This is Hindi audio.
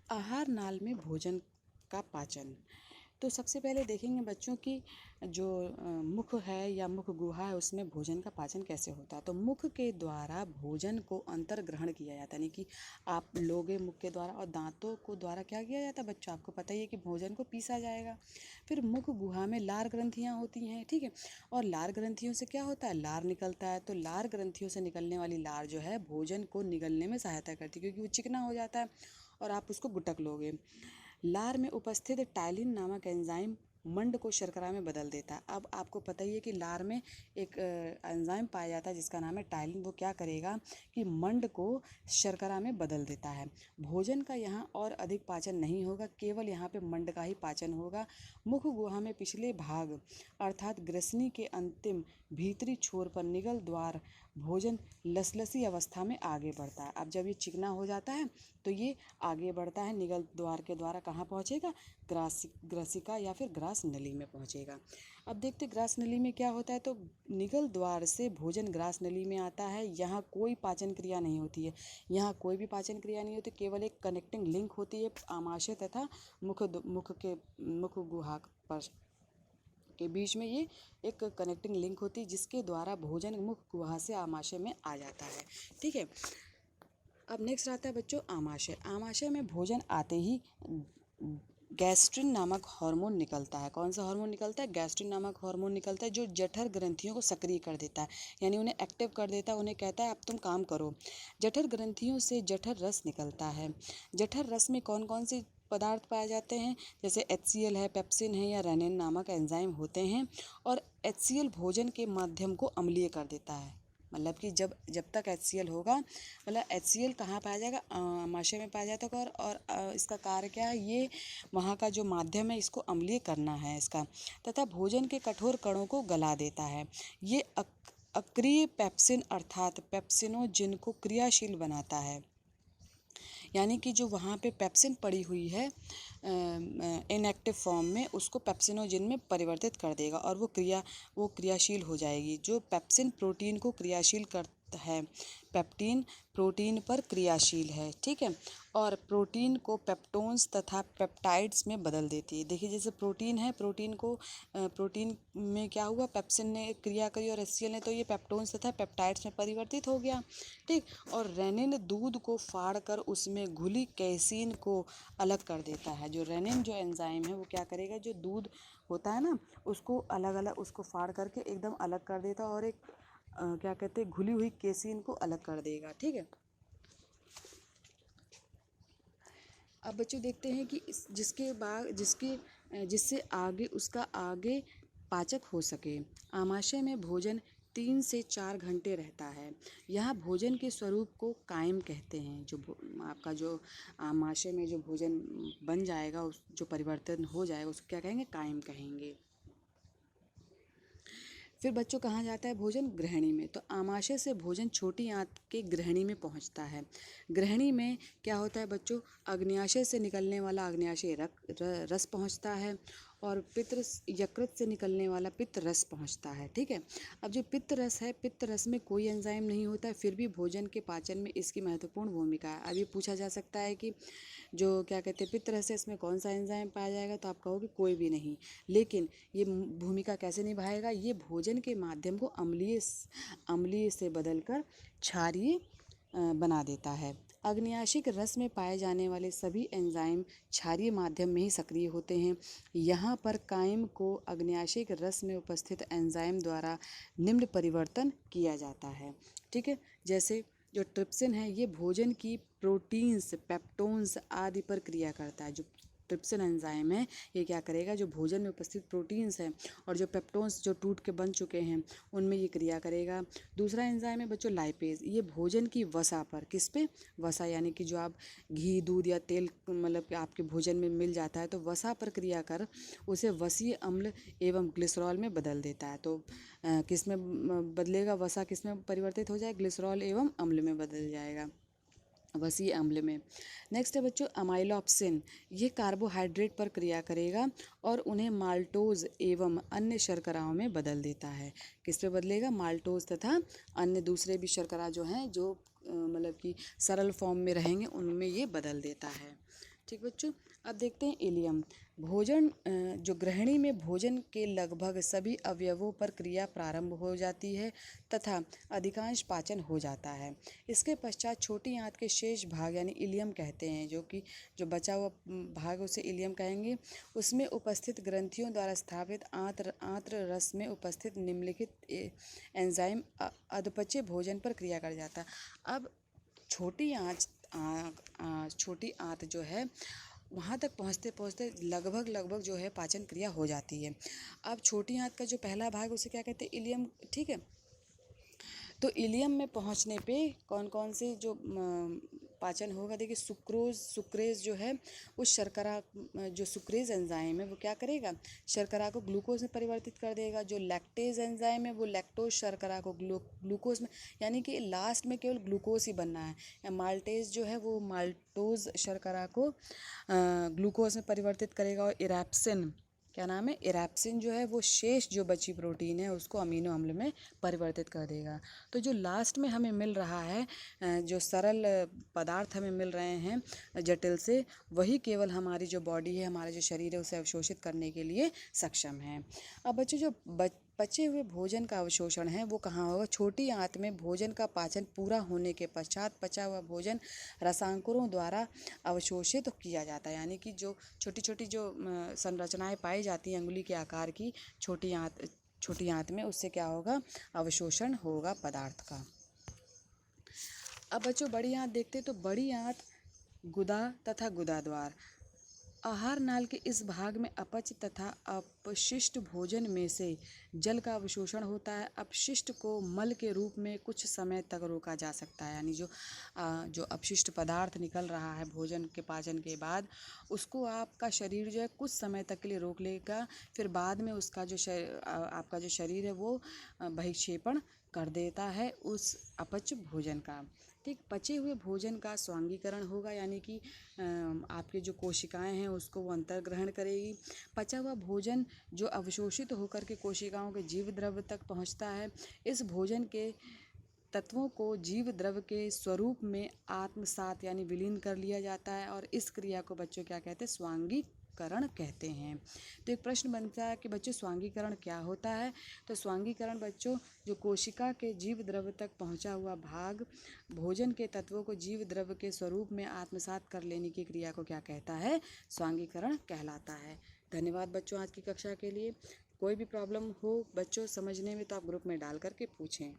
आहार नाल में भोजन का पाचन। तो सबसे पहले देखेंगे बच्चों की जो मुख है या मुख गुहा है उसमें भोजन का पाचन कैसे होता है। तो मुख के द्वारा भोजन को अंतर्ग्रहण किया जाता है, यानी कि आप लोगे मुख के द्वारा, और दांतों को द्वारा क्या किया जाता है बच्चों, आपको पता ही है कि भोजन को पीसा जाएगा। फिर मुख गुहा में लार ग्रंथियाँ होती हैं, ठीक है। और लार ग्रंथियों से क्या होता है, लार निकलता है। तो लार ग्रंथियों से निकलने वाली लार जो है भोजन को निगलने में सहायता करती है, क्योंकि वो चिकना हो जाता है और आप उसको गुटक लोगे। लार में उपस्थित टाइलिन नामक एंजाइम मंड को शर्करा में बदल देता है। अब आपको पता ही है कि लार में एक एंजाइम पाया जाता है जिसका नाम है टाइलिन। वो क्या करेगा कि मंड को शर्करा में बदल देता है। भोजन का यहाँ और अधिक पाचन नहीं होगा, केवल यहाँ पे मंड का ही पाचन होगा। मुख गुहा में पिछले भाग अर्थात ग्रसनी के अंतिम भीतरी छोर पर निगल द्वार भोजन लसलसी अवस्था में आगे बढ़ता है। अब जब ये चिकना हो जाता है तो ये आगे बढ़ता है, निगल द्वार के द्वारा कहाँ पहुँचेगा, ग्रासिका या फिर ग्रास नली में पहुँचेगा। अब देखते ग्रास नली में क्या होता है। तो निगल द्वार से भोजन ग्रास नली में आता है। यहाँ कोई पाचन क्रिया नहीं होती है, यहाँ कोई भी पाचन क्रिया नहीं होती, केवल एक कनेक्टिंग लिंक होती है आमाशय तथा मुख गुहा पर के बीच में। ये एक कनेक्टिंग लिंक होती है जिसके द्वारा भोजन मुख गुहा से आमाशय में आ जाता है, ठीक है। अब नेक्स्ट आता है बच्चों आमाशय। आमाशय में भोजन आते ही गैस्ट्रिन नामक हार्मोन निकलता है। कौन सा हार्मोन निकलता है, गैस्ट्रिन नामक हार्मोन निकलता है, जो जठर ग्रंथियों को सक्रिय कर देता है, यानी उन्हें एक्टिव कर देता है। उन्हें कहता है अब तुम काम करो। जठर ग्रंथियों से जठर रस निकलता है। जठर रस में कौन कौन से पदार्थ पाए जाते हैं, जैसे HCl है, पेप्सिन है या रेनिन नामक एंजाइम होते हैं। और HCl भोजन के माध्यम को अम्लीय कर देता है। मतलब कि जब तक HCl होगा, मतलब HCl कहाँ पाया जाएगा, आमाशय में पाया जाता है। और इसका कार्य क्या है, ये वहाँ का जो माध्यम है इसको अम्लीय करना है इसका, तथा भोजन के कठोर कणों को गला देता है। ये अक्रिय पेप्सिन अर्थात पेप्सिनोजिन को क्रियाशील बनाता है, यानी कि जो वहाँ पे पेप्सिन पड़ी हुई है इनएक्टिव फॉर्म में, उसको पेप्सिनोजिन में परिवर्तित कर देगा और वो क्रियाशील हो जाएगी। जो पेप्सिन प्रोटीन को क्रियाशील करता है, पेप्टीन प्रोटीन पर क्रियाशील है, ठीक है। और प्रोटीन को पेप्टोन्स तथा पेप्टाइड्स में बदल देती है। देखिए जैसे प्रोटीन है, प्रोटीन में क्या हुआ, पेप्सिन ने क्रिया करी और HCl ने, तो ये पेप्टोन्स तथा पेप्टाइड्स में परिवर्तित हो गया, ठीक। और रेनिन दूध को फाड़ कर उसमें घुली कैसीन को अलग कर देता है। जो रेनिन जो एंजाइम है वो क्या करेगा, जो दूध होता है ना उसको अलग अलग उसको फाड़ करके एकदम अलग कर देता है और एक क्या कहते हैं घुली हुई केसीन को अलग कर देगा, ठीक है। अब बच्चों देखते हैं कि जिससे आगे उसका आगे पाचक हो सके। आमाशय में भोजन 3 से 4 घंटे रहता है। यह भोजन के स्वरूप को कायम कहते हैं। आपका जो आमाशय में जो भोजन बन जाएगा, जो परिवर्तन हो जाएगा, उसको क्या कहेंगे, कायम कहेंगे। फिर बच्चों कहाँ जाता है भोजन, ग्रहणी में। तो आमाशय से भोजन छोटी आंत के ग्रहणी में पहुँचता है। ग्रहणी में क्या होता है बच्चों, अग्न्याशय से निकलने वाला अग्न्याशय रस पहुँचता है और यकृत से निकलने वाला पित्त रस पहुँचता है, ठीक है। अब जो पित्त रस है, पित्त रस में कोई एंजाइम नहीं होता है, फिर भी भोजन के पाचन में इसकी महत्वपूर्ण भूमिका है। अब ये पूछा जा सकता है कि जो क्या कहते हैं पित्त रस है, इसमें कौन सा एंजाइम पाया जाएगा, तो आप कहोगे कोई भी नहीं। लेकिन ये भूमिका कैसे निभाएगा, ये भोजन के माध्यम को अम्लीय से बदलकर क्षारीय बना देता है। अग्न्याशिक रस में पाए जाने वाले सभी एंजाइम क्षारीय माध्यम में ही सक्रिय होते हैं। यहाँ पर कायम को अग्न्याशिक रस में उपस्थित एंजाइम द्वारा निम्न परिवर्तन किया जाता है, ठीक है। जैसे जो ट्रिप्सिन है ये भोजन की प्रोटीन्स, पेप्टोन्स आदि पर क्रिया करता है। जो ट्रिप्सिन एंजाइम है ये क्या करेगा, जो भोजन में उपस्थित प्रोटीन्स हैं और जो पेप्टोन्स जो टूट के बन चुके हैं उनमें ये क्रिया करेगा। दूसरा एंजाइम है बच्चों लाइपेज। ये भोजन की वसा पर, किस पे, वसा, यानी कि जो आप घी, दूध या तेल मतलब कि आपके भोजन में मिल जाता है, तो वसा पर क्रिया कर उसे वसीय अम्ल एवं ग्लिसरॉल में बदल देता है। तो किस में बदलेगा, वसा किस में परिवर्तित हो जाए, ग्लिसरॉल एवं अम्ल में बदल जाएगा, वसीय अम्ल में। नेक्स्ट है बच्चों अमाइलोप्सिन। ये कार्बोहाइड्रेट पर क्रिया करेगा और उन्हें माल्टोज एवं अन्य शर्कराओं में बदल देता है। किस पे बदलेगा, माल्टोज तथा अन्य दूसरे भी शर्करा जो हैं, जो मतलब कि सरल फॉर्म में रहेंगे, उनमें ये बदल देता है, ठीक बच्चों, अब देखते हैं इलियम। भोजन जो ग्रहणी में भोजन के लगभग सभी अवयवों पर क्रिया प्रारंभ हो जाती है तथा अधिकांश पाचन हो जाता है। इसके पश्चात छोटी आंत के शेष भाग यानी इलियम कहते हैं, जो कि जो बचा हुआ भाग उसे इलियम कहेंगे। उसमें उपस्थित ग्रंथियों द्वारा स्थापित आंत्र रस में उपस्थित निम्नलिखित एंजाइम अधपचे भोजन पर क्रिया कर जाता है। अब छोटी आंत जो है वहाँ तक पहुँचते पहुँचते लगभग जो है पाचन क्रिया हो जाती है। अब छोटी आंत का जो पहला भाग उसे क्या कहते हैं, इलियम, ठीक है। तो इलियम में पहुंचने पे कौन कौन से जो पाचन होगा, देखिए सुक्रेज जो है वो शर्करा, जो सुक्रेज एंजाइम है वो क्या करेगा, शर्करा को ग्लूकोज में परिवर्तित कर देगा। जो लैक्टेज एंजाइम है वो लैक्टोज शर्करा को ग्लूकोज में, यानी कि लास्ट में केवल ग्लूकोज ही बनना है। या माल्टेज जो है वो माल्टोज शर्करा को ग्लूकोज में परिवर्तित करेगा। और इरैप्सिन, क्या नाम है, इरैप्सिन जो है वो शेष जो बची प्रोटीन है उसको अमीनो अम्ल में परिवर्तित कर देगा। तो जो लास्ट में हमें मिल रहा है, जो सरल पदार्थ हमें मिल रहे हैं जटिल से, वही केवल हमारी जो बॉडी है, हमारा जो शरीर है उसे अवशोषित करने के लिए सक्षम है। अब बच्चों जो बचे हुए भोजन का अवशोषण है वो कहाँ होगा, छोटी आंत में भोजन का पाचन पूरा होने के पश्चात बचा हुआ भोजन रसांकुरों द्वारा अवशोषित किया जाता है। यानी कि जो छोटी छोटी जो संरचनाएं पाई जाती हैं अंगुली के आकार की छोटी आंत में, उससे क्या होगा, अवशोषण होगा पदार्थ का। अब बच्चों बड़ी आंत देखते, तो बड़ी आंत गुदा तथा गुदाद्वार, आहार नाल के इस भाग में अपच तथा अपशिष्ट भोजन में से जल का अवशोषण होता है। अपशिष्ट को मल के रूप में कुछ समय तक रोका जा सकता है। यानी जो अपशिष्ट पदार्थ निकल रहा है भोजन के पाचन के बाद, उसको आपका शरीर जो है कुछ समय तक के लिए रोक लेगा। फिर बाद में उसका जो आपका जो शरीर है वो बहिक्षेपण कर देता है उस अपच भोजन का। ठीक, पचे हुए भोजन का स्वांगीकरण होगा, यानी कि आपके जो कोशिकाएं हैं उसको वो अंतर्ग्रहण करेगी। पचा हुआ भोजन जो अवशोषित होकर के कोशिकाओं के जीव द्रव्य तक पहुंचता है। इस भोजन के तत्वों को जीव द्रव्य के स्वरूप में आत्मसात यानी विलीन कर लिया जाता है। और इस क्रिया को बच्चों क्या कहते हैं, स्वांगीकरण कहते हैं। तो एक प्रश्न बनता है कि बच्चों स्वांगीकरण क्या होता है। तो स्वांगीकरण बच्चों जो कोशिका के जीव द्रव्य तक पहुंचा हुआ भाग भोजन के तत्वों को जीव द्रव्य के स्वरूप में आत्मसात कर लेने की क्रिया को क्या कहता है, स्वांगीकरण कहलाता है। धन्यवाद बच्चों आज की कक्षा के लिए। कोई भी प्रॉब्लम हो बच्चों समझने में तो आप ग्रुप में डाल करके पूछें।